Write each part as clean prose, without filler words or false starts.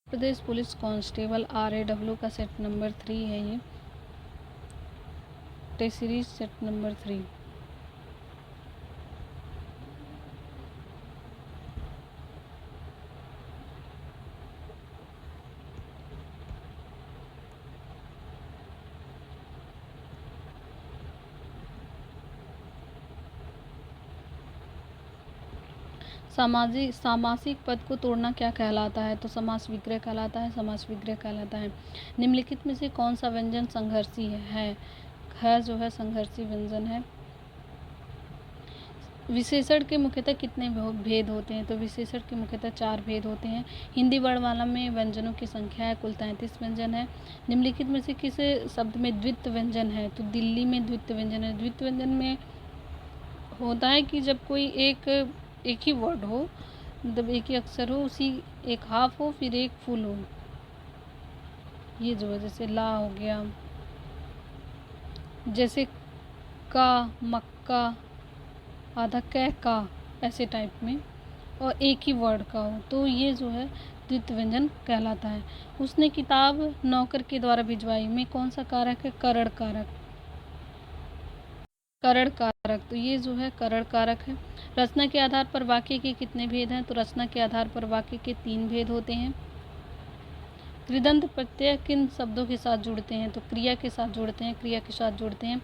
प्रदेश police constable RAW का set number 3 है। ये टेस्ट सीरीज सेट नंबर 3। सामासिक पद को तोड़ना क्या कहलाता है? तो समास विग्रह कहलाता है। समास विग्रह कहलाता है। निम्नलिखित में से कौन सा व्यंजन संघर्षी है? जो है संघर्षी व्यंजन है। विशेषण के मुख्यतः कितने भेद होते हैं? तो विशेषण के मुख्यतः 4 भेद होते हैं। हिंदी वर्णमाला में व्यंजनों की संख्या है कुल 33 व्यंजन है। निम्नलिखित में से किस शब्द में द्वित्व व्यंजन है? तो दिल्ली में द्वित्व व्यंजन है। द्वित्व व्यंजन में होता है कि जब कोई एक ही वर्ड हो, मतलब एक ही अक्षर हो, उसी एक हाफ हो फिर एक फुल हो। ये जो है जैसे ला हो गया, जैसे का, मक्का, आधा कै का, ऐसे टाइप में, और एक ही वर्ड का हो, तो ये जो है द्वित्व व्यंजन कहलाता है। उसने किताब नौकर के द्वारा भिजवाई में कौन सा कारक है? करण कारक। करण कारक, तो ये जो है करण कारक है। रचना के आधार पर वाक्य के कितने भेद हैं? तो रचना के आधार पर वाक्य के 3 भेद होते हैं। कृदंत प्रत्यय किन शब्दों के साथ जुड़ते हैं? तो क्रिया के साथ जुड़ते हैं, क्रिया के साथ जुड़ते हैं।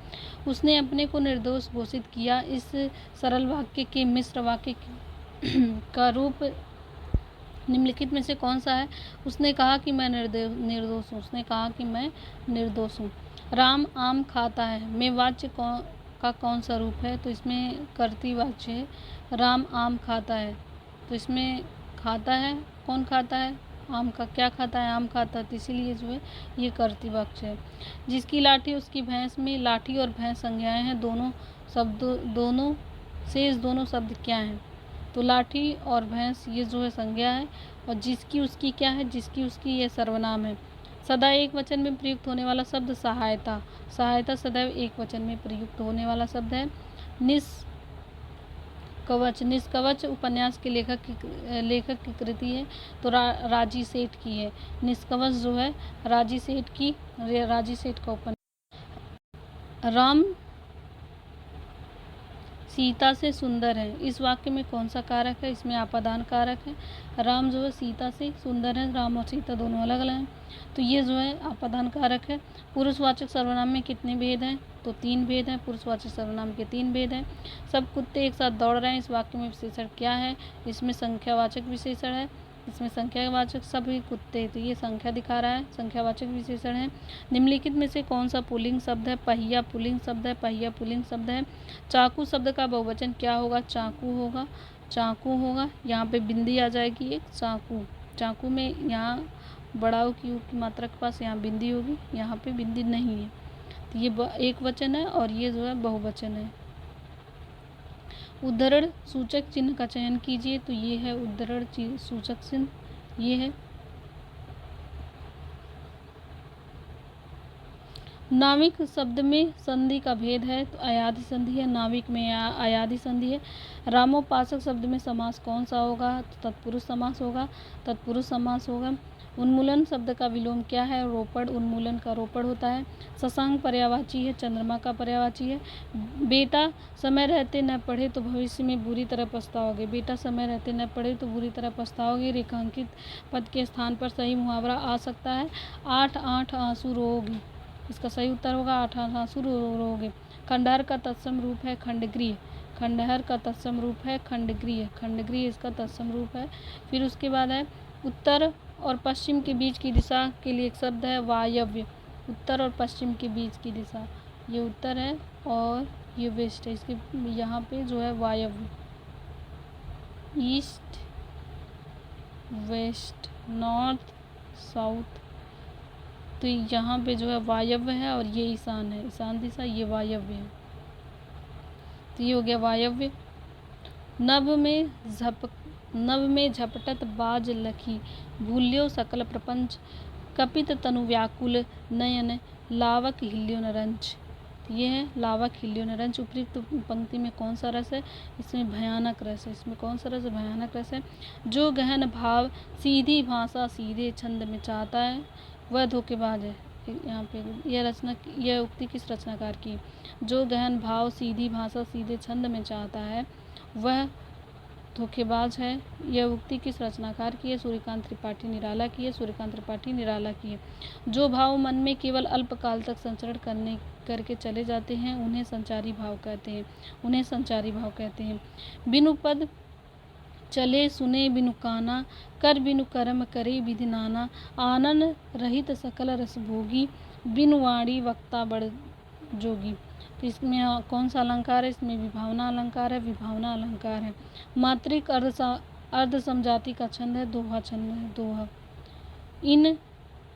उसने अपने को निर्दोष घोषित किया। इस सरल वाक्य के मिश्र वाक्य का रूप निम्नलिखित में से कौन सा है? उसने कहा कि मैं निर्दोष हूँ। उसने कहा कि मैं निर्दोष हूँ। राम आम खाता है में वाच्य का कौन सा रूप है? तो इसमें कर्तृ वाच्य है। राम आम खाता है, तो इसमें खाता है, कौन खाता है? आम का, क्या खाता है? आम खाता है, तो इसीलिए जो है ये कर्तृ वाच्य है। जिसकी लाठी उसकी भैंस में लाठी और भैंस संज्ञाएं हैं। दोनों शब्द क्या हैं? तो लाठी और भैंस ये जो है संज्ञा है, और जिसकी उसकी क्या है? जिसकी उसकी ये सर्वनाम है। सदा एक वचन में प्रयुक्त होने वाला शब्द सहायता। सहायता सदैव एक वचन में प्रयुक्त होने वाला शब्द है। निष्कवच उपन्यास के लेखक की कृति है, तो राजी सेठ की है। निष्कवच जो है राजी सेठ का उपन्यास। राम सीता से सुंदर है, इस वाक्य में कौन सा कारक है? इसमें आपादान कारक है। राम जो है सीता से सुंदर है, राम और सीता दोनों अलग अलग हैं, तो ये जो है आपादान कारक है। पुरुषवाचक सर्वनाम में कितने भेद हैं? तो 3 भेद हैं। पुरुषवाचक सर्वनाम के 3 भेद हैं। सब कुत्ते एक साथ दौड़ रहे हैं, इस वाक्य में विशेषण क्या है? इसमें संख्यावाचक विशेषण है। इसमें संख्यावाचक सभी कुत्ते, तो ये संख्या दिखा रहा है, संख्यावाचक विशेषण है। निम्नलिखित में से कौन सा पुल्लिंग शब्द है? पहिया पुल्लिंग शब्द है। पहिया पुल्लिंग शब्द है। चाकू शब्द का बहुवचन क्या होगा? चाकू होगा। चाकू होगा, यहाँ पे बिंदी आ जाएगी एक, चाकू। चाकू में यहाँ बड़ा की मात्रा के पास यहाँ बिंदी होगी, यहाँ पे बिंदी नहीं है, तो ये एक वचन है और ये जो है बहुवचन है। उद्धरण सूचक चिन्ह का चयन कीजिए, तो ये है उद्धरण सूचक चिन्ह, ये है। नाविक शब्द में संधि का भेद है, तो अयाधि संधि है। नाविक में अयाधि संधि है। रामोपासक शब्द में समास कौन सा होगा? तो तत्पुरुष समास होगा। तत्पुरुष समास होगा। उन्मूलन शब्द का विलोम क्या है? रोपड़। उन्मूलन का रोपड़ होता है। शशांक पर्यायवाची है, चंद्रमा का पर्यायवाची है। बेटा समय रहते न पढ़े तो भविष्य में बुरी तरह पछताओगे। बेटा समय रहते न पढ़े तो बुरी तरह पछताओगे। रेखांकित पद के स्थान पर सही मुहावरा आ सकता है। 8 आंसू रोओगे, इसका सही उत्तर होगा 8 आंसू रोओगे। खंडहर का तत्सम रूप है खंडगृह। खंडहर का तत्सम रूप है खंडगृह। खंडगृह इसका तत्सम रूप है। फिर उसके बाद है उत्तर और पश्चिम के बीच की दिशा के लिए एक शब्द है वायव्य। उत्तर और पश्चिम के बीच की दिशा, ये उत्तर है और ये वेस्ट है। इसके यहाँ पे जो है वायव्य, ईस्ट, वेस्ट, नॉर्थ, साउथ, तो यहाँ पे जो है वायव्य है और ये ईशान है, ईशान दिशा, ये वायव्य है, तो ये हो गया वायव्य। नभ में झपटत बाज लखी, भूल्यो सकल प्रपंच, कपित तनु व्याकुल नयन, लावक हिल्यो न रंच। तो ये है लावा खिल्लियों ने। रंच उपयुक्त पंक्ति में कौन सा रस है? इसमें भयानक रस है। इसमें कौन सा रस है? भयानक रस है। जो गहन भाव सीधी भाषा सीधे छंद में चाहता है वह धोखेबाज है। यहाँ पे यह उक्ति किस रचनाकार की? जो गहन भाव सीधी भाषा सीधे छंद में चाहता है वह धोखेबाज है। यह उक्ति किस रचनाकार की है? सूर्यकांत त्रिपाठी निराला की है। सूर्यकांत त्रिपाठी निराला की है। जो भाव मन में केवल अल्पकाल तक संचरण करके चले जाते हैं उन्हें संचारी भाव कहते हैं। उन्हें संचारी भाव कहते हैं। बिनु पद चले सुने बिनु काना, कर बिनु कर्म करे विधि नाना, आनन रहित सकल रस भोगी, बिनु वाणी वक्ता बड़ जोगी। तो इसमें कौन सा अलंकार है? इसमें विभावना अलंकार है। विभावना अलंकार है। मात्रिक अर्ध समजाति का छंद है। दोहा छंद है। दोहा। इन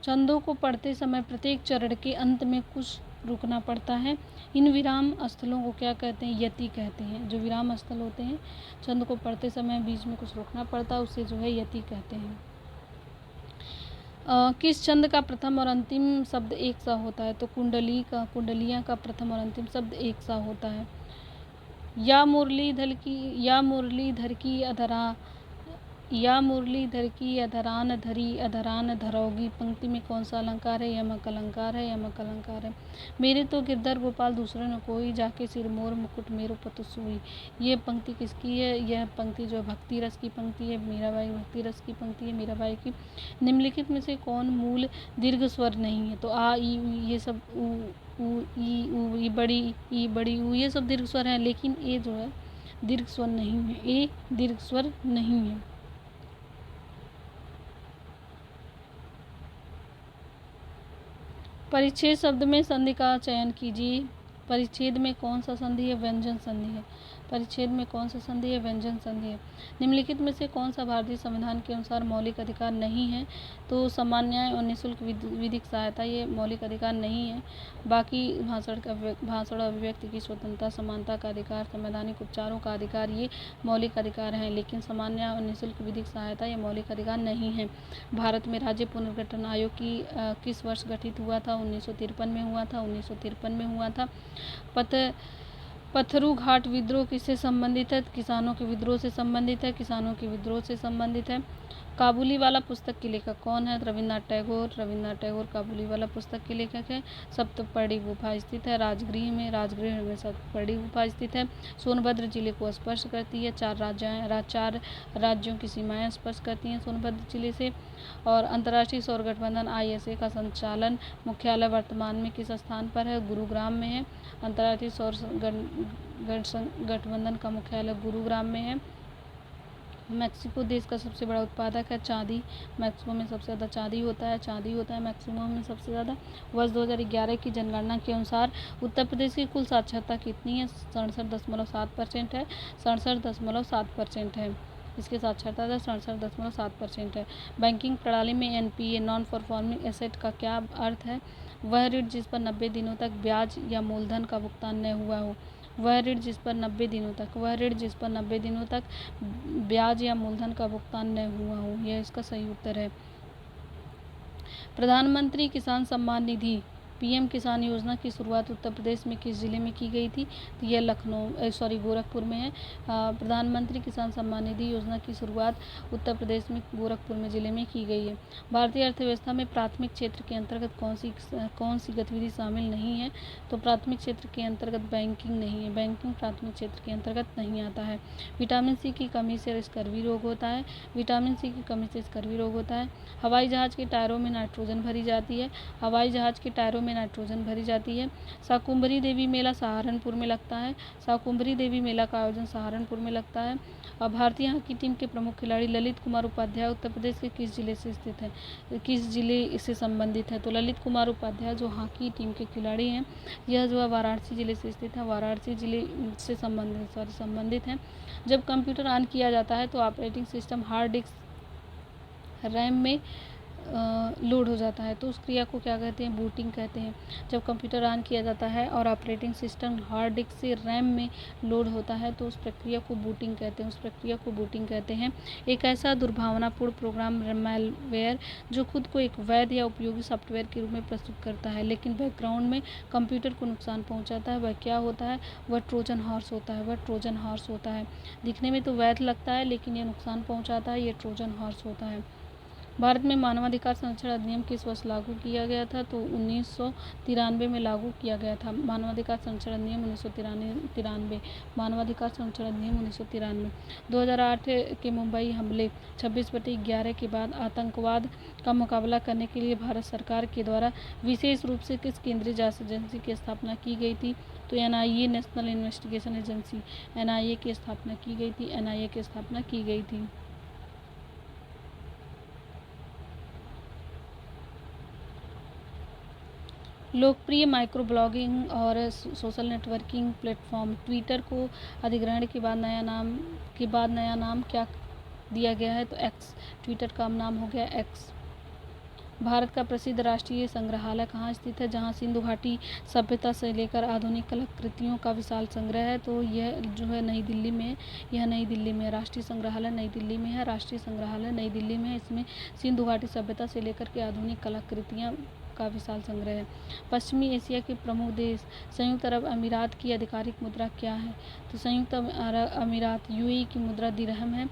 छंदों को पढ़ते समय प्रत्येक चरण के अंत में कुछ रुकना पड़ता है। इन विराम स्थलों को क्या कहते हैं? यति कहते हैं। जो विराम स्थल होते हैं छंद को पढ़ते समय बीच में कुछ रुकना पड़ता है उसे जो है यति कहते हैं। किस छंद का प्रथम और अंतिम शब्द एक सा होता है? तो कुंडलियाँ का प्रथम और अंतिम शब्द एक सा होता है। या मुरलीधर की अधरान धरी अधरान धरोगी पंक्ति में कौन सा अलंकार है? यमक अलंकार है। यमक अलंकार है। मेरे तो गिरधर गोपाल दूसरे न कोई, जाके सिर मोर मुकुट मेरो पतु सोई। ये पंक्ति किसकी है? यह पंक्ति जो भक्ति रस की पंक्ति है, मीराबाई भक्ति रस की पंक्ति है मीराबाई की। निम्नलिखित में से कौन मूल दीर्घ स्वर नहीं है? तो आ ई ये सब ऊ ई ऊ ई बड़ी ऊ ये सब दीर्घ स्वर हैं, लेकिन ए जो है दीर्घ स्वर नहीं है। ए दीर्घ स्वर नहीं है। परिच्छेद शब्द में संधि का चयन कीजिए। परिच्छेद में कौन सा संधि है? व्यंजन संधि है। परिच्छेद में कौन सा संधि है? व्यंजन संधि है। निम्नलिखित में से कौन सा भारतीय संविधान के अनुसार मौलिक अधिकार नहीं है? तो समान न्याय और निःशुल्क विधिक सहायता ये मौलिक अधिकार नहीं है। बाकी भाषण अभिव्यक्ति की स्वतंत्रता, समानता का अधिकार, संवैधानिक उपचारों का अधिकार ये मौलिक अधिकार हैं, लेकिन समान न्याय और निःशुल्क विधिक सहायता ये मौलिक अधिकार नहीं है। भारत में राज्य पुनर्गठन आयोग की किस वर्ष गठित हुआ था? 1953 में हुआ था। 1953 में हुआ था। पत्थरू घाट विद्रोह किससे संबंधित है? किसानों के विद्रोह से संबंधित है। किसानों के विद्रोह से संबंधित है। काबुली वाला पुस्तक के लेखक कौन है? रविन्द्रनाथ टैगोर। रविन्द्रनाथ टैगोर काबुली वाला पुस्तक के लेखक है। सप्तपर्णी गुफा स्थित है राजगृह में सप्तपर्णी गुफा स्थित है। सोनभद्र जिले को स्पर्श करती है। 4 राज्यों की सीमाएं स्पर्श करती हैं सोनभद्र जिले से। और अंतर्राष्ट्रीय सौर गठबंधन ISA का संचालन मुख्यालय वर्तमान में किस स्थान पर है? गुरुग्राम में है। अंतर्राष्ट्रीय सौर गठबंधन का मुख्यालय गुरुग्राम में है। मैक्सिको देश का सबसे बड़ा उत्पादक है चांदी। मैक्सिको में सबसे ज़्यादा चांदी होता है मैक्सिको में सबसे ज़्यादा। वर्ष 2011 की जनगणना के अनुसार उत्तर प्रदेश की कुल साक्षरता कितनी है? 67.7% है। 67.7% है। इसकी साक्षरता दर 67.7% है। बैंकिंग प्रणाली में NPA नॉन परफॉर्मिंग एसेट का क्या अर्थ है? वह ऋण जिस पर 90 दिनों तक ब्याज या मूलधन का भुगतान न हुआ हो। वह ऋण जिस पर 90 दिनों तक ब्याज या मूलधन का भुगतान न हुआ हो। यह इसका सही उत्तर है। प्रधानमंत्री किसान सम्मान निधि PM किसान योजना की शुरुआत उत्तर प्रदेश में किस जिले में की गई थी? तो यह गोरखपुर में है। प्रधानमंत्री किसान सम्मान निधि योजना की शुरुआत उत्तर प्रदेश में गोरखपुर में जिले में की गई है। भारतीय अर्थव्यवस्था में प्राथमिक क्षेत्र के अंतर्गत कौन सी गतिविधि शामिल नहीं है? तो प्राथमिक क्षेत्र के अंतर्गत बैंकिंग नहीं है। बैंकिंग प्राथमिक क्षेत्र के अंतर्गत नहीं आता है। विटामिन C की कमी से स्कर्वी रोग होता है। विटामिन C की कमी से स्कर्वी रोग होता है। हवाई जहाज के टायरों में नाइट्रोजन भरी जाती है। हवाई जहाज के टायरों में नाइट्रोजन भरी जाती है। शाकुंभरी देवी मेला सहारनपुर में लगता है। शाकुंभरी देवी मेला का आयोजन सहारनपुर में लगता है। और भारतीय हॉकी टीम के प्रमुख खिलाड़ी ललित कुमार उपाध्याय उत्तर प्रदेश के किस जिले से स्थित है? किस जिले से संबंधित है? तो ललित कुमार उपाध्याय जो हॉकी टीम के खिलाड़ी हैं यह जो है वाराणसी जिले से स्थित है। वाराणसी जिले से संबंधित हैं। जब कंप्यूटर ऑन किया जाता है तो operating system hard disk RAM में लोड हो जाता है तो उस क्रिया को क्या कहते हैं, बूटिंग कहते हैं। जब कंप्यूटर ऑन किया जाता है और ऑपरेटिंग सिस्टम हार्ड डिस्क से रैम में लोड होता है तो उस प्रक्रिया को बूटिंग कहते हैं, उस प्रक्रिया को बूटिंग कहते हैं। एक ऐसा दुर्भावनापूर्ण प्रोग्राम मैलवेयर जो खुद को एक वैध या उपयोगी सॉफ्टवेयर के रूप में प्रस्तुत करता है लेकिन बैकग्राउंड में कंप्यूटर को नुकसान पहुंचाता है, वह क्या होता है, वह ट्रोजन हॉर्स होता है, वह ट्रोजन हॉर्स होता है। दिखने में तो वैध लगता है लेकिन यह नुकसान पहुंचाता है, ये ट्रोजन हॉर्स होता है। भारत में मानवाधिकार संरक्षण अधिनियम किस वर्ष लागू किया गया था, तो 1993 में लागू किया गया था। मानवाधिकार संरक्षण अधिनियम 1993, मानवाधिकार संरक्षण अधिनियम 1993। 2008 के मुंबई हमले 26/11 के बाद आतंकवाद का मुकाबला करने के लिए भारत सरकार के द्वारा विशेष रूप से किस केंद्रीय जांच एजेंसी की स्थापना की गई थी, तो NIA, national investigation agency, NIA की स्थापना की गई थी, NIA की स्थापना की गई थी। लोकप्रिय माइक्रो ब्लॉगिंग और सोशल नेटवर्किंग प्लेटफॉर्म ट्विटर को अधिग्रहण के बाद नया नाम क्या दिया गया है, तो एक्स। ट्विटर का नाम हो गया एक्स। भारत का प्रसिद्ध राष्ट्रीय संग्रहालय कहाँ स्थित है, जहाँ सिंधु घाटी सभ्यता से लेकर आधुनिक कलाकृतियों का विशाल संग्रह है, तो यह जो है नई दिल्ली में है। यह नई दिल्ली में है, राष्ट्रीय संग्रहालय नई दिल्ली में है, राष्ट्रीय संग्रहालय नई दिल्ली में है। इसमें सिंधु घाटी सभ्यता से लेकर के आधुनिक कलाकृतियाँ का विशाल संग्रह है। पश्चिमी एशिया के प्रमुख देश संयुक्त अरब अमीरात की आधिकारिक मुद्रा क्या है, तो संयुक्त अरब अमीरात UAE की मुद्रा दिरहम है,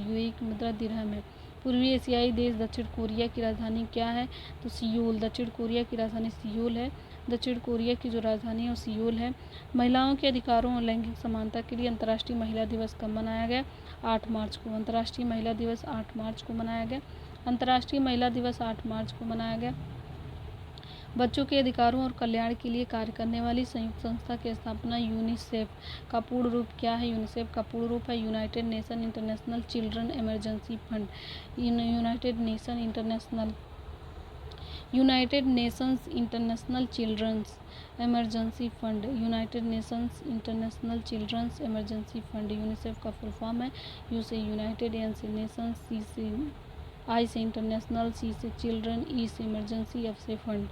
UAE की मुद्रा दिरहम है। पूर्वी एशियाई देश दक्षिण कोरिया की राजधानी क्या है, तो सियोल। दक्षिण कोरिया की राजधानी सियोल है। दक्षिण कोरिया की जो राजधानी है वो सियोल है। महिलाओं के अधिकारों और लैंगिक समानता के लिए अंतर्राष्ट्रीय महिला दिवस कब मनाया गया, 8 मार्च को। अंतर्राष्ट्रीय महिला दिवस 8 मार्च को मनाया गया। अंतर्राष्ट्रीय महिला दिवस 8 मार्च को मनाया गया। बच्चों के अधिकारों और कल्याण के लिए कार्य करने वाली संयुक्त संस्था की स्थापना यूनिसेफ का पूर्ण रूप क्या है, यूनिसेफ का पूर्ण रूप है United Nation International Children Emergency Fund. United Nations International Children's Emergency Fund, United Nations International Children's Emergency Fund. UNICEF का फुल फॉर्म है यू से यूनाइटेड, एन से नेशंस, सी से आई से इंटरनेशनल, सी से चिल्ड्रन, ई से इमरजेंसी, एफ से fund.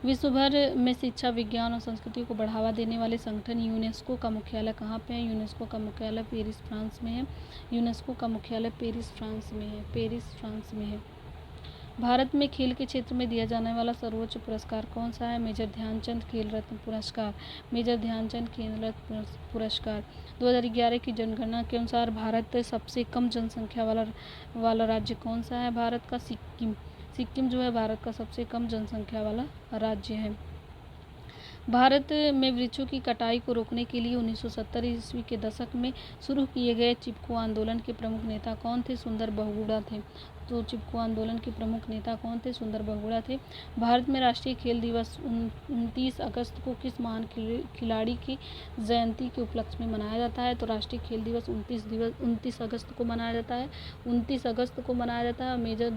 विश्व भर में शिक्षा, विज्ञान और संस्कृति को बढ़ावा देने वाले संगठन यूनेस्को का मुख्यालय कहाँ पे है, यूनेस्को का मुख्यालय पेरिस, फ्रांस में है। यूनेस्को का मुख्यालय पेरिस, फ्रांस में है। पेरिस, फ्रांस में है। भारत में खेल के क्षेत्र में दिया जाने वाला सर्वोच्च पुरस्कार कौन सा है, मेजर ध्यानचंद खेल रत्न पुरस्कार। मेजर ध्यानचंद खेल रत्न पुरस्कार। 2011 की जनगणना के अनुसार भारत सबसे कम जनसंख्या वाला राज्य कौन सा है, भारत का सिक्किम। सिक्किम जो है भारत का सबसे कम जनसंख्या वाला राज्य है। भारत में वृक्षों की कटाई को रोकने के लिए 1970 ईस्वी के दशक में शुरू किए गए चिपको आंदोलन के प्रमुख नेता कौन थे, सुंदर बहुगुणा थे। तो चिपको आंदोलन के प्रमुख नेता कौन थे, सुंदर बहुगुणा थे। भारत में राष्ट्रीय खेल दिवस 29 अगस्त को किस महान खिलाड़ी की जयंती के उपलक्ष्य में मनाया जाता है, तो राष्ट्रीय खेल दिवस 29 अगस्त को मनाया जाता है। 29 अगस्त को मनाया जाता है। मेजर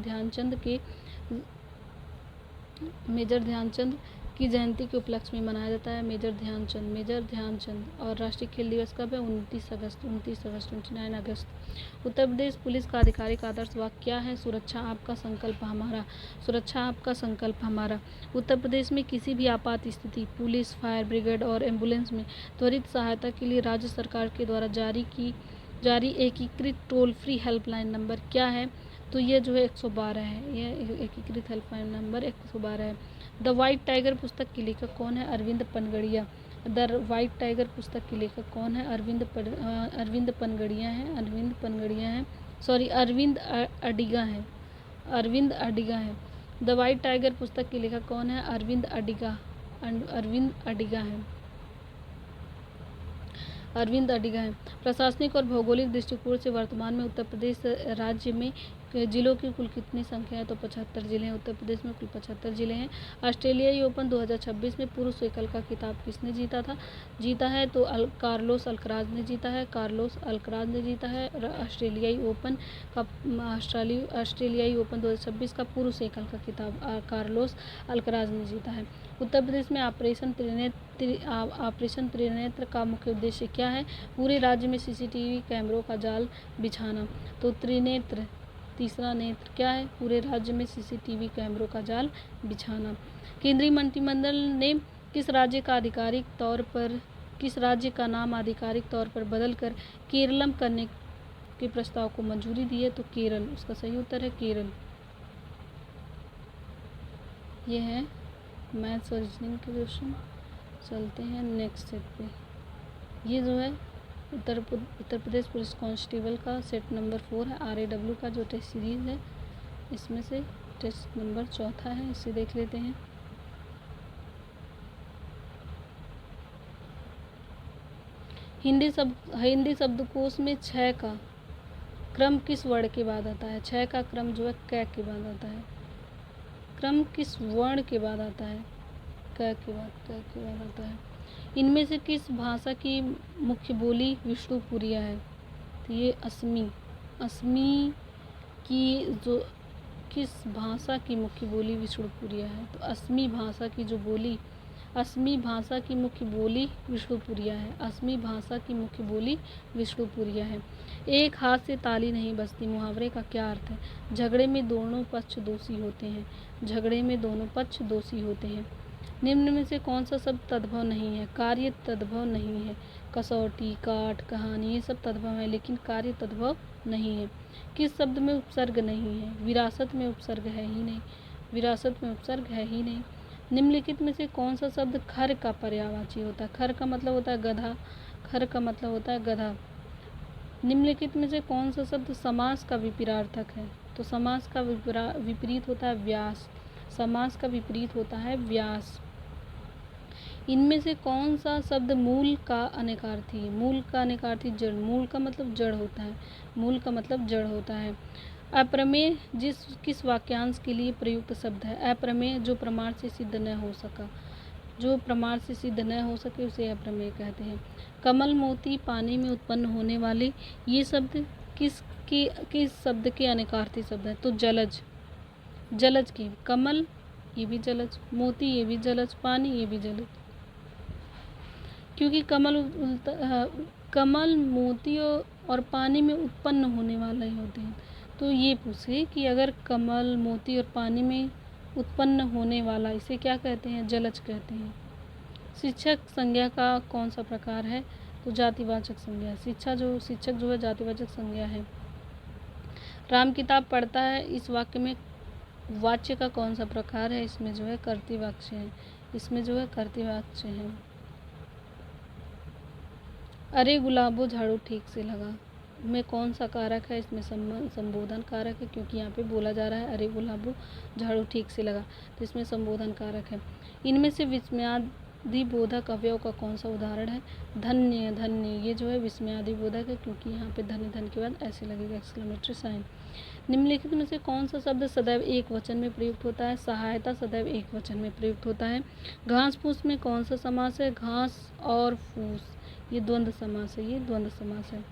ध्यानचंद की जयंती के उपलक्ष्य में मनाया जाता है। मेजर ध्यानचंद। और राष्ट्रीय खेल दिवस कब है, 29 अगस्त, 29 अगस्त। उत्तर प्रदेश पुलिस का आधिकारिक आदर्श वाक्य क्या है, सुरक्षा आपका संकल्प हमारा। सुरक्षा आपका संकल्प हमारा। उत्तर प्रदेश में किसी भी आपात स्थिति पुलिस, फायर ब्रिगेड और एम्बुलेंस में त्वरित सहायता के लिए राज्य सरकार के द्वारा जारी एकीकृत टोल फ्री हेल्पलाइन नंबर क्या है, तो ये जो है 112 है। यह एकीकृत हेल्पलाइन नंबर 112 है। द वाइट टाइगर पुस्तक के लेखक कौन है, Arvind Panagariya. The White Tiger पुस्तक के लेखक कौन है, अरविंद अडिगा है। द वाइट टाइगर पुस्तक के लेखक कौन है, अरविंद अडिगा है। प्रशासनिक और भौगोलिक दृष्टिकोण से वर्तमान में उत्तर प्रदेश राज्य में जिलों की कुल कितनी संख्या है, तो 75 जिले हैं। उत्तर प्रदेश में कुल 75 जिले हैं। ऑस्ट्रेलियाई ओपन 2026 में पुरुष एकल का खिताब किसने जीता है, तो कार्लोस अल्कराज ने जीता है। ऑस्ट्रेलियाई ओपन 2026 का पुरुष एकल का खिताब कार्लोस अल्कराज ने जीता है। उत्तर प्रदेश में ऑपरेशन त्रिनेत्र का मुख्य उद्देश्य क्या है, पूरे राज्य में CCTV कैमरों का जाल बिछाना। तो तीसरा नेत्र क्या है? पूरे राज्य में सीसीटीवी कैमरों का जाल बिछाना। केंद्रीय मंत्रिमंडल ने किस राज्य का नाम आधिकारिक तौर पर बदलकर केरलम करने के प्रस्ताव को मंजूरी दी है? तो केरल, उसका सही उत्तर है केरल। ये है मैथ्स और रीजनिंग के क्वेश्चन। चलते हैं नेक्स्ट सेट पे। ये जो है उत्तर प्रदेश पुलिस कांस्टेबल का सेट नंबर 4 है। RAW का जो टेस्ट सीरीज़ है, इसमें से टेस्ट नंबर 4 है, इसे देख लेते हैं। हिंदी शब्दकोश में 6 का क्रम किस वर्ण के बाद आता है? 6 का क्रम जो है क के बाद आता है। क्रम किस वर्ण के बाद आता है? क के बाद आता है। इनमें से किस भाषा की मुख्य बोली विष्णुपुरिया है? तो ये असमी की जो किस भाषा की मुख्य बोली विष्णुपुरिया है? तो असमी भाषा की मुख्य बोली विष्णुपुरिया है। असमी भाषा की मुख्य बोली विष्णुपुरिया है। एक हाथ से ताली नहीं बजती मुहावरे का क्या अर्थ है? झगड़े में दोनों पक्ष दोषी होते हैं। निम्न में से कौन सा शब्द तद्भव नहीं है? कार्य तद्भव नहीं है। कसौटी, काट, कहानी ये सब तद्भव है, लेकिन कार्य तद्भव नहीं है। किस शब्द में उपसर्ग नहीं है? विरासत में उपसर्ग है ही नहीं। निम्नलिखित में से कौन सा शब्द खर का पर्यायवाची होता है? खर का मतलब होता है गधा। निम्नलिखित में से कौन सा शब्द समास का विपरीतार्थक है? तो समास का विपरीत होता है व्यास। इनमें से कौन सा शब्द मूल का अनेकार्थी है? मूल का अनेकार्थी जड़। मूल का मतलब जड़ होता है। अप्रमेय किस वाक्यांश के लिए प्रयुक्त शब्द है? अप्रमेय जो प्रमाण से सिद्ध न हो सके उसे अप्रमेय कहते हैं। कमल, मोती, पानी में उत्पन्न होने वाले ये शब्द किस शब्द के अनेकार्थी शब्द है? तो जलज की। कमल ये भी जलज, मोती ये भी जलज, पानी ये भी जलज। क्योंकि कमल मोती और पानी में उत्पन्न होने वाले ही होते हैं। तो ये पूछे कि अगर कमल, मोती और पानी में उत्पन्न होने वाला, इसे क्या कहते हैं? जलज कहते हैं। शिक्षक संज्ञा का कौन सा प्रकार है? तो जातिवाचक संज्ञा। शिक्षक जो है जातिवाचक संज्ञा है। राम किताब पढ़ता है, इस वाक्य में वाच्य का कौन सा प्रकार है? इसमें जो है कर्तृवाच्य है। अरे गुलाबो झाड़ू ठीक से लगा में कौन सा कारक है? इसमें संबोधन कारक है, क्योंकि यहाँ पे बोला जा रहा है अरे गुलाबो झाड़ू ठीक से लगा, तो इसमें संबोधन कारक है। इनमें से विस्मयादि बोधक अवयव का कौन सा उदाहरण है? धन्य। ये जो है विस्मयादि बोधक है, क्योंकि यहाँ पे धन के बाद ऐसे लगेगा एक्सक्लेमेटरी साइन। निम्नलिखित में से कौन सा शब्द सदैव एक वचन में प्रयुक्त होता है? सहायता सदैव एक वचन में प्रयुक्त होता है। घास फूस में कौन सा समास है? घास और फूस, ये द्वंद्व समास है।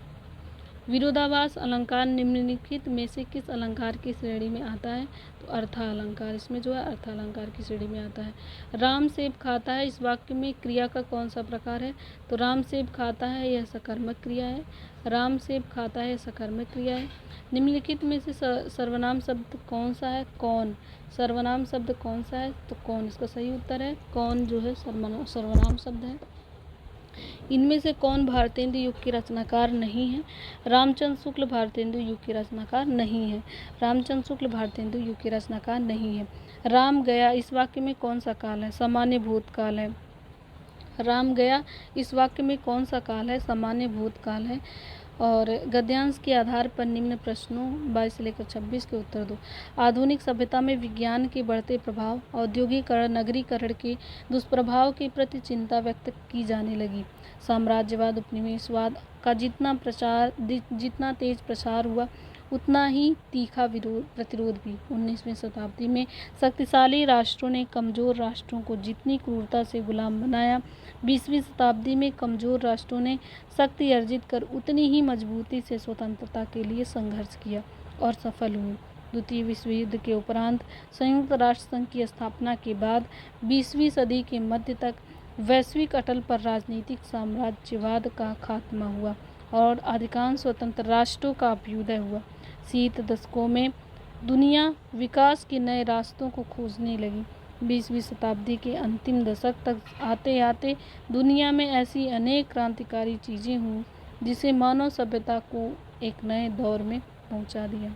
विरोधाभास अलंकार निम्नलिखित में से किस अलंकार की श्रेणी में आता है? तो अर्थालंकार। इसमें जो है अर्थालंकार की श्रेणी में आता है। राम सेब खाता है, इस वाक्य में क्रिया का कौन सा प्रकार है? तो राम सेब खाता है, यह सकर्मक क्रिया है। निम्नलिखित में से सर्वनाम शब्द कौन सा है? कौन। सर्वनाम शब्द कौन सा है? तो कौन, इसका सही उत्तर है कौन जो है सर्वनाम शब्द है। इनमें से कौन भारतेंदु युग के रचनाकार नहीं है? रामचंद्र शुक्ल भारतेंदु युग के रचनाकार नहीं है। राम गया, इस वाक्य में कौन सा काल है? सामान्य भूतकाल है। राम गया, इस वाक्य में कौन सा काल है? सामान्य भूतकाल है। और गद्यांश के आधार पर निम्न प्रश्नों 22 से लेकर 26 के उत्तर दो। आधुनिक सभ्यता में विज्ञान के बढ़ते प्रभाव, औद्योगिकरण, नगरीकरण के दुष्प्रभाव के प्रति चिंता व्यक्त की जाने लगी। साम्राज्यवाद, उपनिवेशवाद का जितना तेज प्रसार हुआ, उतना ही तीखा प्रतिरोध भी। 19वीं शताब्दी में शक्तिशाली राष्ट्रों ने कमज़ोर राष्ट्रों को जितनी क्रूरता से गुलाम बनाया, 20वीं शताब्दी में कमज़ोर राष्ट्रों ने शक्ति अर्जित कर उतनी ही मजबूती से स्वतंत्रता के लिए संघर्ष किया और सफल हुए। द्वितीय विश्व युद्ध के उपरांत संयुक्त राष्ट्र संघ की स्थापना के बाद 20वीं सदी के मध्य तक वैश्विक अटल पर राजनीतिक साम्राज्यवाद का खात्मा हुआ और अधिकांश स्वतंत्र राष्ट्रों का अभ्युदय हुआ। शीत दशकों में दुनिया विकास के नए रास्तों को खोजने लगी। 20वीं शताब्दी के अंतिम दशक तक आते आते दुनिया में ऐसी अनेक क्रांतिकारी चीज़ें हुई जिसे मानव सभ्यता को एक नए दौर में पहुंचा दिया।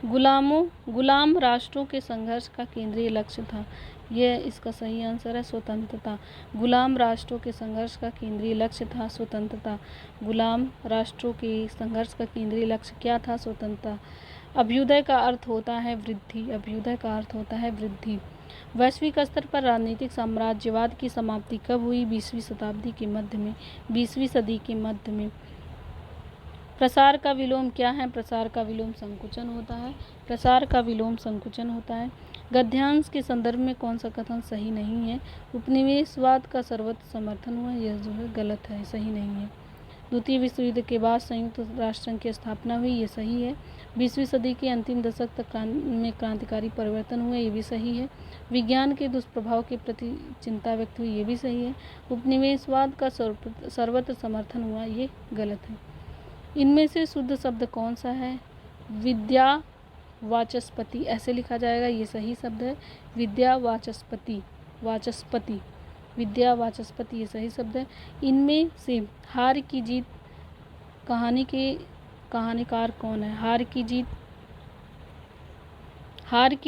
गुलाम राष्ट्रों के संघर्ष का केंद्रीय लक्ष्य था। यह इसका सही आंसर है स्वतंत्रता। गुलाम राष्ट्रों के संघर्ष का केंद्रीय लक्ष्य था स्वतंत्रता। गुलाम राष्ट्रों के संघर्ष का केंद्रीय लक्ष्य क्या था? स्वतंत्रता। अभ्युदय का अर्थ होता है वृद्धि। अभ्युदय का अर्थ होता है वृद्धि। वैश्विक स्तर पर राजनीतिक साम्राज्यवाद की समाप्ति कब हुई? 20वीं शताब्दी के मध्य में, 20वीं सदी के मध्य में। प्रसार का विलोम क्या है? प्रसार का विलोम संकुचन होता है। प्रसार का विलोम संकुचन होता है। गद्यांश के संदर्भ में कौन सा कथन सही नहीं है? उपनिवेशवाद का सर्वत्र समर्थन हुआ, यह जो है गलत है, सही नहीं है। द्वितीय विश्व युद्ध के बाद संयुक्त राष्ट्र संघ की स्थापना हुई, ये सही है। 20वीं सदी के अंतिम दशक तक में क्रांतिकारी परिवर्तन हुए, ये भी सही है। विज्ञान के दुष्प्रभाव के प्रति चिंता व्यक्त हुई, ये भी सही है। उपनिवेशवाद का सर्वत्र समर्थन हुआ, ये गलत है। इनमें से शुद्ध शब्द कौन सा है? विद्या वाचस्पति, ऐसे लिखा जाएगा, ये सही शब्द है। विद्या वाचस्पति, वाचस्पति, विद्या वाचस्पति, ये सही शब्द है। इनमें से हार की जीत कहानी के कहानीकार कौन है? हार की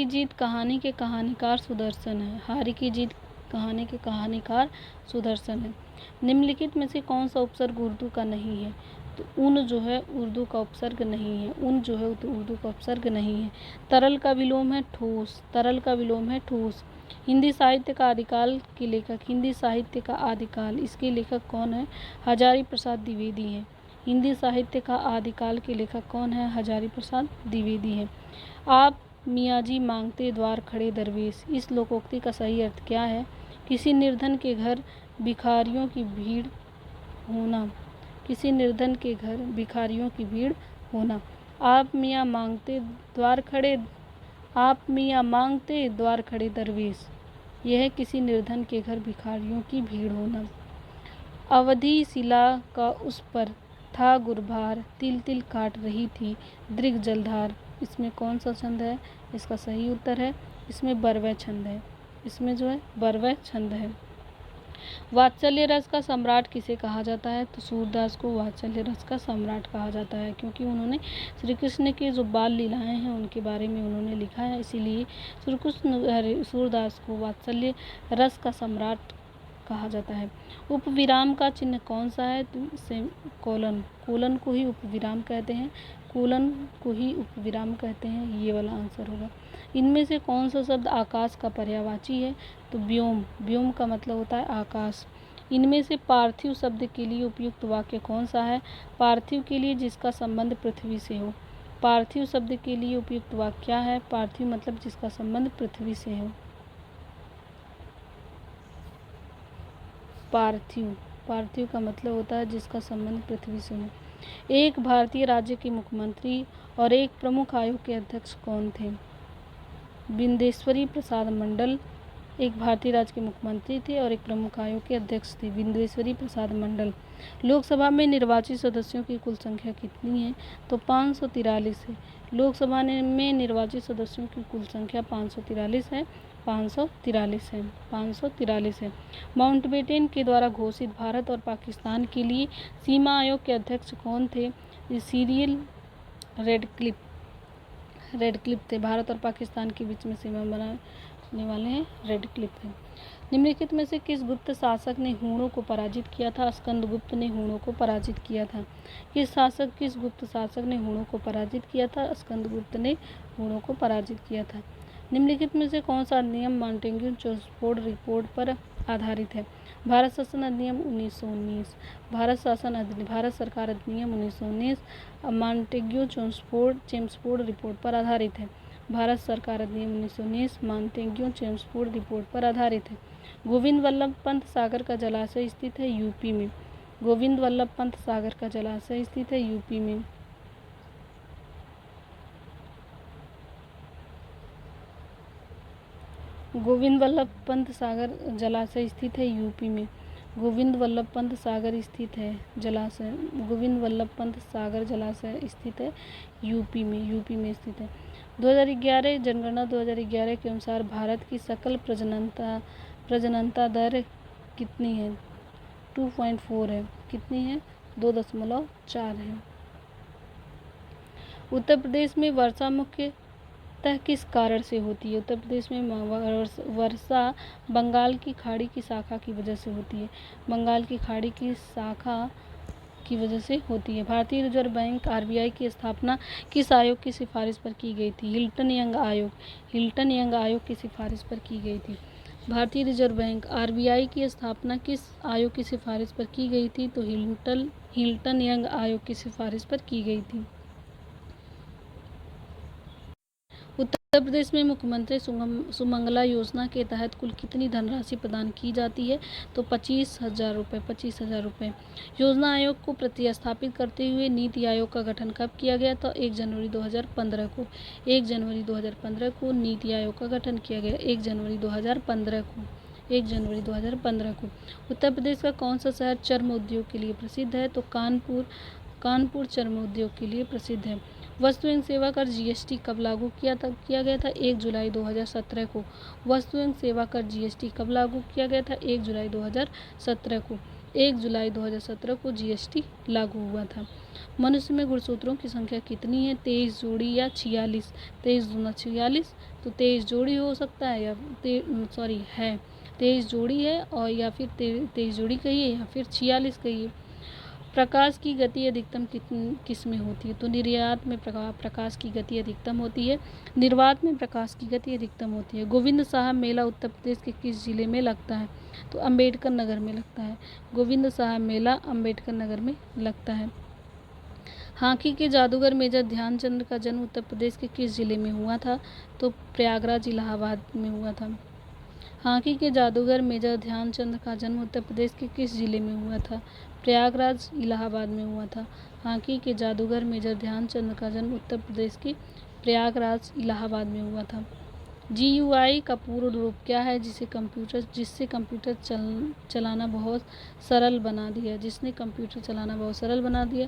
जीत कहानी के कहानीकार सुदर्शन है। हार की जीत कहानी के कहानीकार सुदर्शन है। निम्नलिखित में से कौन सा उपसर्ग उर्दू का नहीं है? तो उन जो है उर्दू का उपसर्ग नहीं है। उन जो है तो उर्दू का उपसर्ग नहीं है। तरल का विलोम है ठोस। तरल का विलोम है ठोस। हिंदी साहित्य का आदिकाल के लेखक, हिंदी साहित्य का आदिकाल, इसके लेखक कौन है? हजारी प्रसाद द्विवेदी है। हिंदी साहित्य का आदिकाल के लेखक कौन है? हजारी प्रसाद द्विवेदी है। आप मियाजी मांगते द्वार खड़े दरवेश, इस लोकोक्ति का सही अर्थ क्या है? किसी निर्धन के घर भिखारियों की भीड़ होना। किसी निर्धन के घर भिखारियों की भीड़ होना। आप मियाँ मांगते द्वार खड़े दरवेश, यह किसी निर्धन के घर भिखारियों की भीड़ होना। अवधि शिला का उस पर था गुरभार, तिल तिल काट रही थी दृग जलधार, इसमें कौन सा छंद है? इसका सही उत्तर है, इसमें बरवै छंद है। इसमें जो है बरवै छंद है। वात्सल्य रस का सम्राट किसे कहा जाता है? तो सूरदास को वात्सल्य रस का सम्राट कहा जाता है, क्योंकि उन्होंने श्री कृष्ण की जो बाल लीलाएं हैं उनके बारे में उन्होंने लिखा है, इसीलिए सूरदास को वात्सल्य रस का सम्राट कहा जाता है। उपविराम का चिन्ह कौन सा है? तो इसे कोलन, कोलन को ही उपविराम कहते हैं, कोलन को ही उपविराम कहते हैं, ये वाला आंसर होगा। इनमें से कौन सा शब्द आकाश का पर्यायवाची है? तो व्योम, व्योम का मतलब होता है आकाश। इनमें से पार्थिव शब्द के लिए उपयुक्त वाक्य कौन सा है? पार्थिव के लिए जिसका संबंध पृथ्वी से हो। पार्थिव शब्द के लिए उपयुक्त वाक्य क्या है? पार्थिव मतलब जिसका संबंध पृथ्वी से हो। पार्थिव, पार्थिव का मतलब होता है जिसका संबंध पृथ्वी से हो। एक भारतीय राज्य के मुख्यमंत्री और एक प्रमुख आयोग के अध्यक्ष कौन थे? बिंदेश्वरी प्रसाद मंडल एक भारतीय राज्य के मुख्यमंत्री थे और एक प्रमुख आयोग के अध्यक्ष थे, बिंदेश्वरी प्रसाद मंडल। लोकसभा में निर्वाचित सदस्यों की कुल संख्या कितनी है? तो 543 है। लोकसभा में निर्वाचित सदस्यों की कुल संख्या 543 है, 543 है, 543 है। माउंटबेटन के द्वारा घोषित भारत और पाकिस्तान के लिए सीमा आयोग के अध्यक्ष कौन थे? सीरियल रेडक्लिफ थे। भारत और पाकिस्तान के बीच में सीमा बनाने वाले हैं रेडक्लिफ थे। निम्नलिखित में से किस गुप्त शासक ने हूणों को पराजित किया था? स्कंदगुप्त ने हूणों को पराजित किया था। किस गुप्त शासक ने हूणों को पराजित किया था? स्कंदगुप्त ने हूणों को पराजित किया था। निम्नलिखित में से कौन सा अधिनियम मॉन्टेग्यू चेम्सफोर्ड रिपोर्ट पर आधारित है? भारत शासन अधिनियम 1919, भारत सरकार अधिनियम 1919 मॉन्टेग्यू चेम्सफोर्ड रिपोर्ट पर आधारित है। भारत सरकार अधिनियम 1919 मॉन्टेग्यू चेम्सफोर्ड रिपोर्ट पर आधारित है। गोविंद वल्लभ पंत सागर का जलाशय स्थित है यूपी में। गोविंद वल्लभ पंत सागर का जलाशय स्थित है यूपी में। गोविंद वल्लभ पंत सागर जलाशय स्थित है यूपी में। गोविंद वल्लभ पंत सागर स्थित है जलाशय, गोविंद वल्लभ पंत सागर जलाशय स्थित है यूपी में स्थित है। 2011 जनगणना 2011 के अनुसार भारत की सकल प्रजननता दर कितनी है? 2.4 है। कितनी है? 2.4 है। उत्तर प्रदेश में वर्षा मुख्यतः किस कारण से होती है? उत्तर प्रदेश में वर्षा बंगाल की खाड़ी की शाखा की वजह से होती है। बंगाल की खाड़ी की शाखा की वजह से होती है। भारतीय रिजर्व बैंक आरबीआई की स्थापना किस आयोग की सिफारिश पर की गई थी? हिल्टन यंग आयोग की सिफारिश पर की गई थी। भारतीय रिजर्व बैंक आरबीआई की स्थापना किस आयोग की सिफारिश पर की गई थी? तो हिल्टन यंग आयोग की सिफारिश पर की गई थी। उत्तर प्रदेश में मुख्यमंत्री सुमंगला योजना के तहत कुल कितनी धनराशि प्रदान की जाती है? तो 25,000 रुपये। योजना आयोग को प्रतिस्थापित करते हुए नीति आयोग का गठन कब किया गया? तो 1 जनवरी 2015 को। 1 जनवरी 2015 को नीति आयोग का गठन किया गया। 1 जनवरी 2015 को। उत्तर प्रदेश का कौन सा शहर चर्म उद्योग के लिए प्रसिद्ध है? तो कानपुर चर्म उद्योग के लिए प्रसिद्ध है। वस्तु एवं सेवा कर जीएसटी कब लागू किया गया था? 1 जुलाई 2017 को। वस्तु एवं सेवा कर जीएसटी कब लागू किया गया था? 1 जुलाई 2017 को। 1 जुलाई 2017 को जीएसटी लागू हुआ था। मनुष्य में गुणसूत्रों की संख्या कितनी है? 23 जोड़ी या 46? 23 दूना 46, तो 23 जोड़ी हो सकता है या 23 जोड़ी है, और या फिर 23 जोड़ी कहिए या फिर 46 कहिए। प्रकाश की गति अधिकतम किस में होती है? तो निर्यात में प्रकाश की गति अधिकतम होती है। निर्वात में प्रकाश की गति अधिकतम होती है। गोविंद साहब मेला उत्तर प्रदेश के किस जिले में लगता है? तो अम्बेडकर नगर में लगता है। गोविंद साहब मेला अम्बेडकर नगर में लगता है। हॉकी के जादूगर मेजर ध्यानचंद का जन्म उत्तर प्रदेश के किस जिले में हुआ था? तो प्रयागराज इलाहाबाद में हुआ था। हॉकी के जादूगर मेजर ध्यानचंद का जन्म उत्तर प्रदेश के किस जिले में हुआ था? प्रयागराज इलाहाबाद में हुआ था। हॉकी के जादूगर मेजर ध्यानचंद का जन्म उत्तर प्रदेश के प्रयागराज इलाहाबाद में हुआ था। GUI का पूर्ण रूप क्या है? जिससे कंप्यूटर चलाना बहुत सरल बना दिया। जिसने कंप्यूटर चलाना बहुत सरल बना दिया।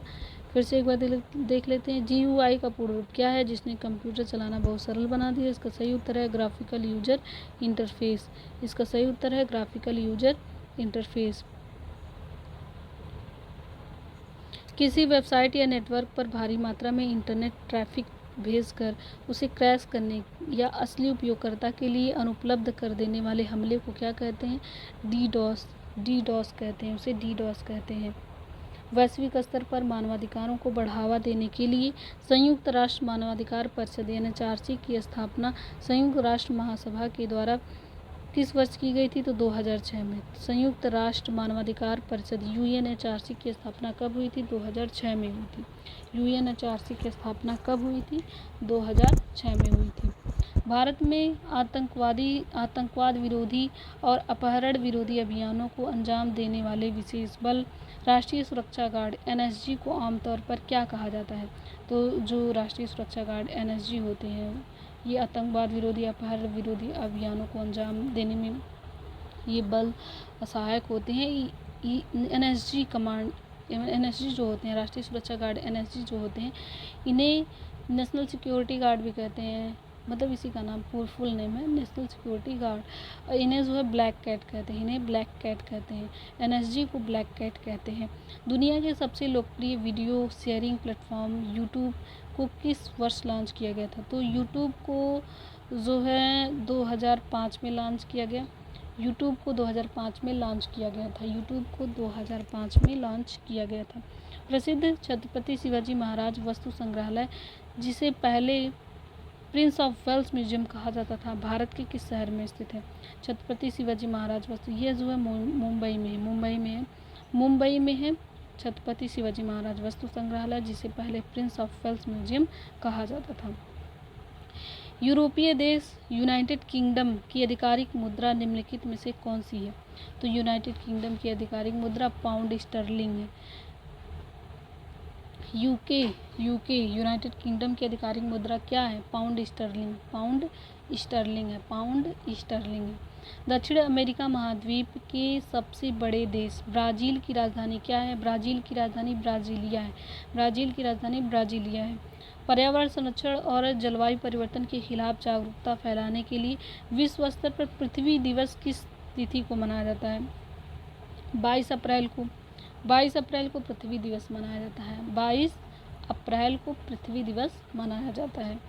फिर से एक बार देख लेते हैं। GUI का पूर्ण रूप क्या है? जिसने कंप्यूटर चलाना बहुत सरल बना दिया। इसका सही उत्तर है ग्राफिकल यूजर इंटरफेस। इसका सही उत्तर है ग्राफिकल यूजर इंटरफेस। किसी वेबसाइट या नेटवर्क पर भारी मात्रा में इंटरनेट ट्रैफिक भेजकर उसे क्रैश करने या असली उपयोगकर्ता के लिए अनुपलब्ध कर देने वाले हमले को क्या कहते हैं? डीडॉस कहते हैं। उसे डीडॉस कहते हैं। वैश्विक स्तर पर मानवाधिकारों को बढ़ावा देने के लिए संयुक्त राष्ट्र मानवाधिकार परिषद NHRC की स्थापना संयुक्त राष्ट्र महासभा के द्वारा किस वर्ष की गई थी? तो 2006 में। संयुक्त राष्ट्र मानवाधिकार परिषद UNHRC की स्थापना कब हुई थी? 2006 में हुई थी। UNHRC की स्थापना कब हुई थी? 2006 में हुई थी। भारत में आतंकवाद विरोधी और अपहरण विरोधी अभियानों को अंजाम देने वाले विशेष बल राष्ट्रीय सुरक्षा गार्ड NSG को आमतौर पर क्या कहा जाता है? तो जो राष्ट्रीय सुरक्षा गार्ड NSG होते हैं, ये आतंकवाद विरोधी अपहरण विरोधी अभियानों को अंजाम देने में ये बल सहायक होते हैं। NSG जो होते हैं, राष्ट्रीय सुरक्षा गार्ड NSG जो होते हैं, इन्हें नेशनल सिक्योरिटी गार्ड भी कहते हैं। मतलब इसी का नाम फुल नेम है नेशनल सिक्योरिटी गार्ड। और इन्हें जो है ब्लैक कैट कहते हैं। NSG को ब्लैक कैट कहते हैं। दुनिया के सबसे लोकप्रिय वीडियो शेयरिंग प्लेटफॉर्म यूट्यूब को किस वर्ष लॉन्च किया गया था? तो यूट्यूब को जो है 2005 में लॉन्च किया गया। यूट्यूब को 2005 में लॉन्च किया गया था। प्रसिद्ध छत्रपति शिवाजी महाराज वस्तु संग्रहालय, जिसे पहले प्रिंस ऑफ वेल्स म्यूजियम कहा जाता था, भारत के किस शहर में स्थित है? छत्रपति शिवाजी महाराज वस्तु, ये जो है मुंबई में है छत्रपति शिवाजी महाराज वस्तु संग्रहालय, जिसे पहले प्रिंस ऑफ वेल्स म्यूजियम कहा जाता था। यूरोपीय देश यूनाइटेड किंगडम की आधिकारिक मुद्रा निम्नलिखित में से कौन सी है? तो यूनाइटेड किंगडम की आधिकारिक मुद्रा पाउंड स्टर्लिंग है। यूके यूके यूनाइटेड किंगडम की आधिकारिक मुद्रा क्या है? Pound sterling. पाउंड स्टर्लिंग है। पाउंड स्टर्लिंग है। दक्षिण अमेरिका महाद्वीप के सबसे बड़े देश ब्राज़ील की राजधानी क्या है? ब्राज़ील की राजधानी ब्राज़ीलिया है। ब्राज़ील की राजधानी ब्राज़ीलिया है। पर्यावरण संरक्षण और जलवायु परिवर्तन के खिलाफ जागरूकता फैलाने के लिए विश्व स्तर पर पृथ्वी दिवस किस तिथि को मनाया जाता है? 22 अप्रैल को। 22 अप्रैल को पृथ्वी दिवस मनाया जाता है। 22 अप्रैल को पृथ्वी दिवस मनाया जाता है।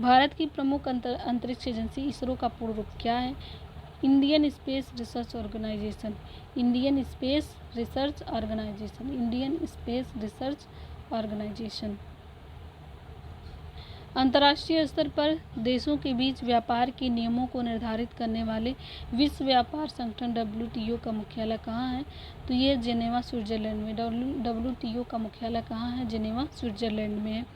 भारत की प्रमुख अंतरिक्ष एजेंसी इसरो का पूर्ण रूप क्या है? Indian Space Research Organisation. Indian Space Research Organisation. Indian Space Research Organisation. अंतर्राष्ट्रीय स्तर पर देशों के बीच व्यापार के नियमों को निर्धारित करने वाले विश्व व्यापार संगठन WTO का मुख्यालय कहाँ है? तो ये जेनेवा स्विट्जरलैंड में। WTO का मुख्यालय कहाँ है? जेनेवा स्विट्जरलैंड में है।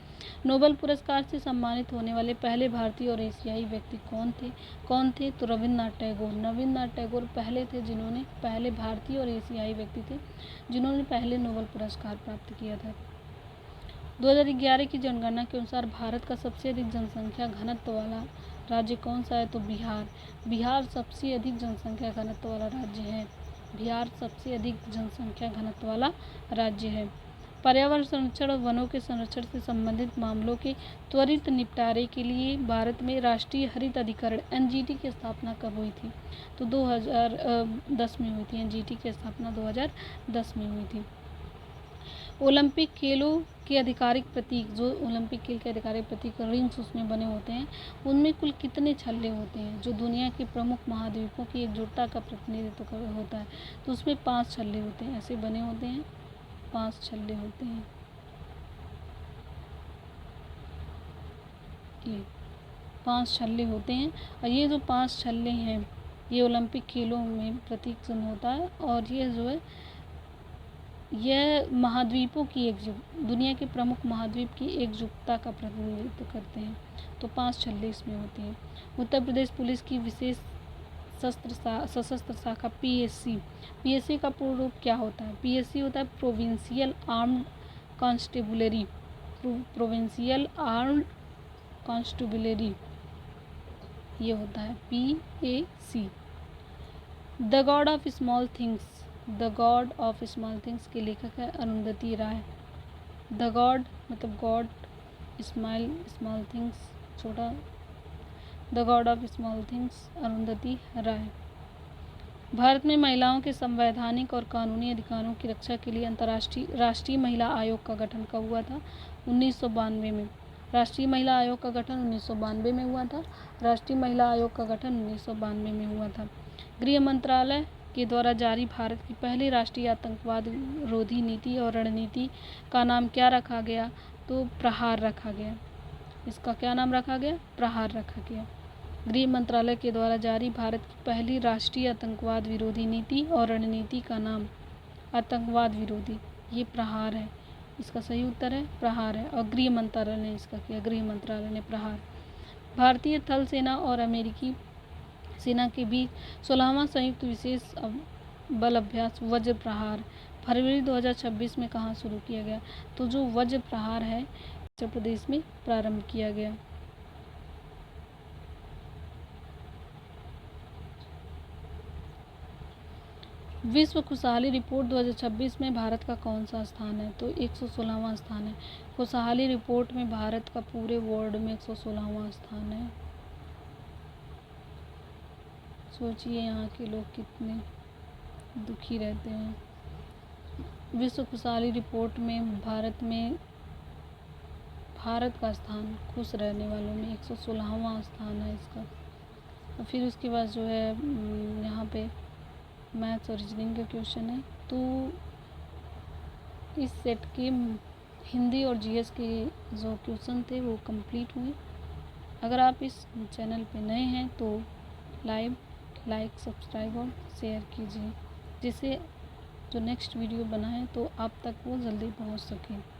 नोबेल पुरस्कार से सम्मानित होने वाले पहले भारतीय और एशियाई व्यक्ति कौन थे? तो रविन्द्रनाथ टैगोर। रविन्द्रनाथ टैगोर पहले भारतीय और एशियाई व्यक्ति थे जिन्होंने पहले नोबेल पुरस्कार प्राप्त किया था। 2011 की जनगणना के अनुसार भारत का सबसे अधिक जनसंख्या घनत्व वाला राज्य कौन सा है? तो बिहार। बिहार सबसे अधिक जनसंख्या घनत्व वाला राज्य है। बिहार सबसे अधिक जनसंख्या घनत्व वाला राज्य है। पर्यावरण संरक्षण और वनों के संरक्षण से संबंधित मामलों के त्वरित निपटारे के लिए भारत में राष्ट्रीय हरित अधिकरण NGT की स्थापना कब हुई थी? तो 2010 में हुई थी। NGT की स्थापना 2010 में हुई थी। ओलंपिक खेलों के आधिकारिक प्रतीक, जो ओलंपिक खेल के आधिकारिक प्रतीक रिंग्स उसमें बने होते हैं, उनमें कुल कितने छल्ले होते हैं? जो दुनिया के प्रमुख महाद्वीपों की एकजुटता का प्रतिनिधित्व होता है, तो उसमें 5 छल्ले होते हैं। ऐसे बने होते हैं, 5 छल्ले होते हैं। ये 5 छल्ले होते हैं और ये जो 5 छल्ले हैं ये ओलंपिक खेलों में प्रतीक चिन्ह होता है। और ये जो है यह महाद्वीपों की दुनिया के प्रमुख महाद्वीप की एकजुटता का प्रतिनिधित्व करते हैं। तो 5 छल्ले इसमें होते हैं। उत्तर प्रदेश पुलिस की विशेष सशस्त्र शाखा PSC का पूर्ण रूप क्या होता है? PSC होता है provincial armed constabulary. Provincial armed constabulary ये होता है PAC। The god of small things. The god of small things के लेखक है अरुंधति राय। द गॉड मतलब गॉड, स्मॉल थिंग्स छोटा, the god of small things Arundhati Roy. Bharat में महिलाओं के संवैधानिक और कानूनी अधिकारों की रक्षा के लिए राष्ट्रीय महिला आयोग का गठन कब हुआ था? 1992 में। राष्ट्रीय महिला आयोग का गठन 1992 में हुआ था। राष्ट्रीय महिला आयोग का गठन 1992 में हुआ था। गृह मंत्रालय के द्वारा जारी भारत की पहली राष्ट्रीय आतंकवाद विरोधी नीति और रणनीति का नाम क्या रखा गया? तो प्रहार रखा गया। इसका क्या नाम रखा गया? प्रहार रखा गया। गृह मंत्रालय के द्वारा जारी भारत की पहली राष्ट्रीय आतंकवाद विरोधी नीति और रणनीति का नाम आतंकवाद विरोधी, ये प्रहार है। इसका सही उत्तर है प्रहार है। और गृह मंत्रालय ने इसका किया, गृह मंत्रालय ने प्रहार। भारतीय थल सेना और अमेरिकी सेना के बीच 16वां संयुक्त विशेष बल अभ्यास वज्र प्रहार फरवरी 2026 में कहाँ शुरू किया गया? तो जो वज्र प्रहार है उत्तर प्रदेश में प्रारंभ किया गया। विश्व खुशहाली रिपोर्ट 2026 में भारत का कौन सा स्थान है? तो 116वां स्थान है। खुशहाली रिपोर्ट में भारत का पूरे वर्ल्ड में 116वां स्थान है। सोचिए यहाँ के लोग कितने दुखी रहते हैं। विश्व खुशहाली रिपोर्ट में भारत का स्थान खुश रहने वालों में 116वां स्थान है इसका। और फिर उसके बाद जो है यहाँ पे मैथ्स और रीजनिंग का क्वेश्चन है। तो इस सेट के हिंदी और GS के जो क्वेश्चन थे वो कंप्लीट हुए। अगर आप इस चैनल पे नए हैं तो लाइक सब्सक्राइब और शेयर कीजिए, जिससे जो नेक्स्ट वीडियो बनाएं तो आप तक वो जल्दी पहुंच सके।